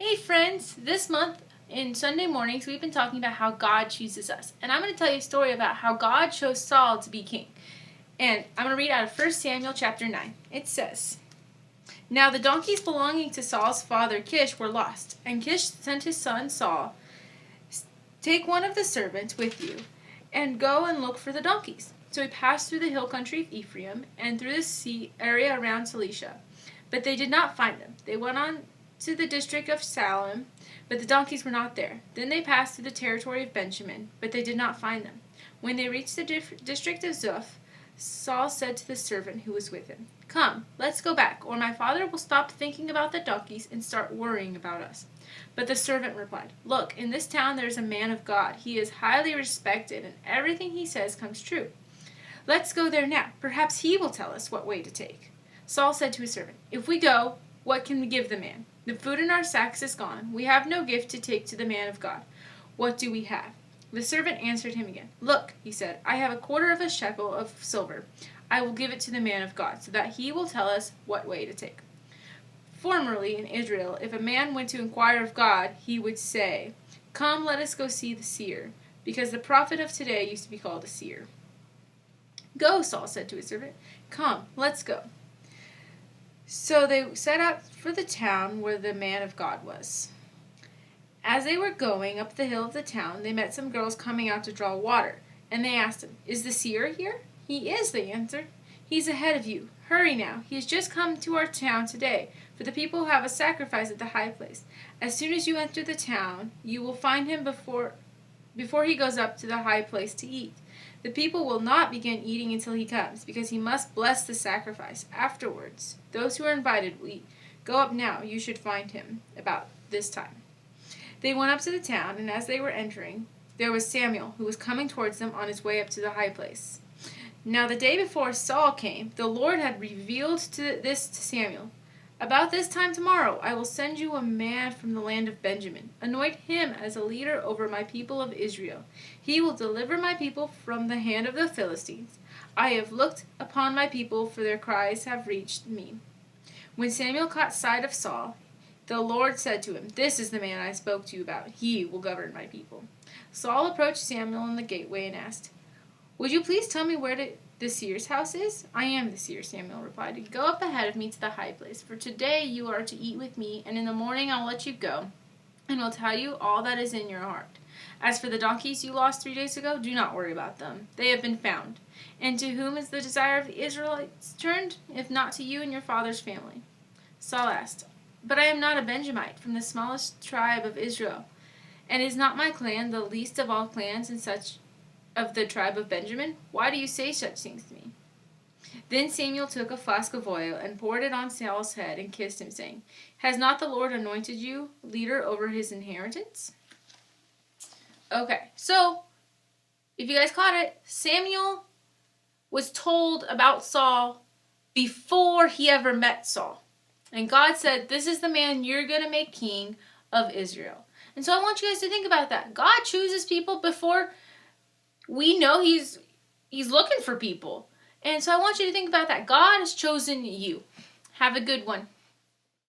Hey friends, this month in Sunday mornings we've been talking about how God chooses us. And I'm going to tell you a story about how God chose Saul to be king. And I'm going to read out of 1 Samuel chapter 9. It says, "Now the donkeys belonging to Saul's father Kish were lost, and Kish sent his son Saul, 'Take one of the servants with you, and go and look for the donkeys.' So he passed through the hill country of Ephraim, and through the sea area around Salisha. But they did not find them. They went on to the district of Salem, but the donkeys were not there. Then they passed through the territory of Benjamin, but they did not find them. When they reached the district of Zuph, Saul said to the servant who was with him, 'Come, let's go back, or my father will stop thinking about the donkeys and start worrying about us.' But the servant replied, 'Look, in this town there is a man of God. He is highly respected, and everything he says comes true. Let's go there now. Perhaps he will tell us what way to take.' Saul said to his servant, 'If we go, what can we give the man? The food in our sacks is gone. We have no gift to take to the man of God. What do we have?' The servant answered him again. 'Look,' he said, 'I have a quarter of a shekel of silver. I will give it to the man of God, so that he will tell us what way to take.' Formerly in Israel, if a man went to inquire of God, he would say, 'Come, let us go see the seer,' because the prophet of today used to be called a seer. 'Go,' Saul said to his servant. 'Come, let's go.' So they set out for the town where the man of God was. As they were going up the hill of the town, they met some girls coming out to draw water, and they asked him, 'Is the seer here?' 'He is,' they answered. 'He's ahead of you. Hurry now. He has just come to our town today, for the people have a sacrifice at the high place. As soon as you enter the town, you will find him before he goes up to the high place to eat. The people will not begin eating until he comes, because he must bless the sacrifice. Afterwards, those who are invited will eat. Go up now. You should find him about this time.' They went up to the town, and as they were entering, there was Samuel, who was coming towards them on his way up to the high place. Now the day before Saul came, the Lord had revealed this to Samuel. 'About this time tomorrow I will send you a man from the land of Benjamin. Anoint him as a leader over my people of Israel. He will deliver my people from the hand of the Philistines. I have looked upon my people, for their cries have reached me.' When Samuel caught sight of Saul, the Lord said to him, 'This is the man I spoke to you about. He will govern my people.' Saul approached Samuel in the gateway and asked, 'Would you please tell me where the seer's house is?' 'I am the seer,' Samuel replied. 'Go up ahead of me to the high place, for today you are to eat with me, and in the morning I'll let you go, and will tell you all that is in your heart. As for the donkeys you lost 3 days ago, do not worry about them. They have been found. And to whom is the desire of the Israelites turned, if not to you and your father's family?' Saul asked, 'But I am not a Benjamite, from the smallest tribe of Israel, and is not my clan the least of all clans in such of the tribe of Benjamin? Why do you say such things to me?' Then Samuel took a flask of oil and poured it on Saul's head and kissed him, saying, 'Has not the Lord anointed you leader over his inheritance?'" Okay, so if you guys caught it, Samuel was told about Saul before he ever met Saul. And God said, "This is the man you're going to make king of Israel." And so I want you guys to think about that. God chooses people before we know he's looking for people. And so I want you to think about that. God has chosen you. Have a good one.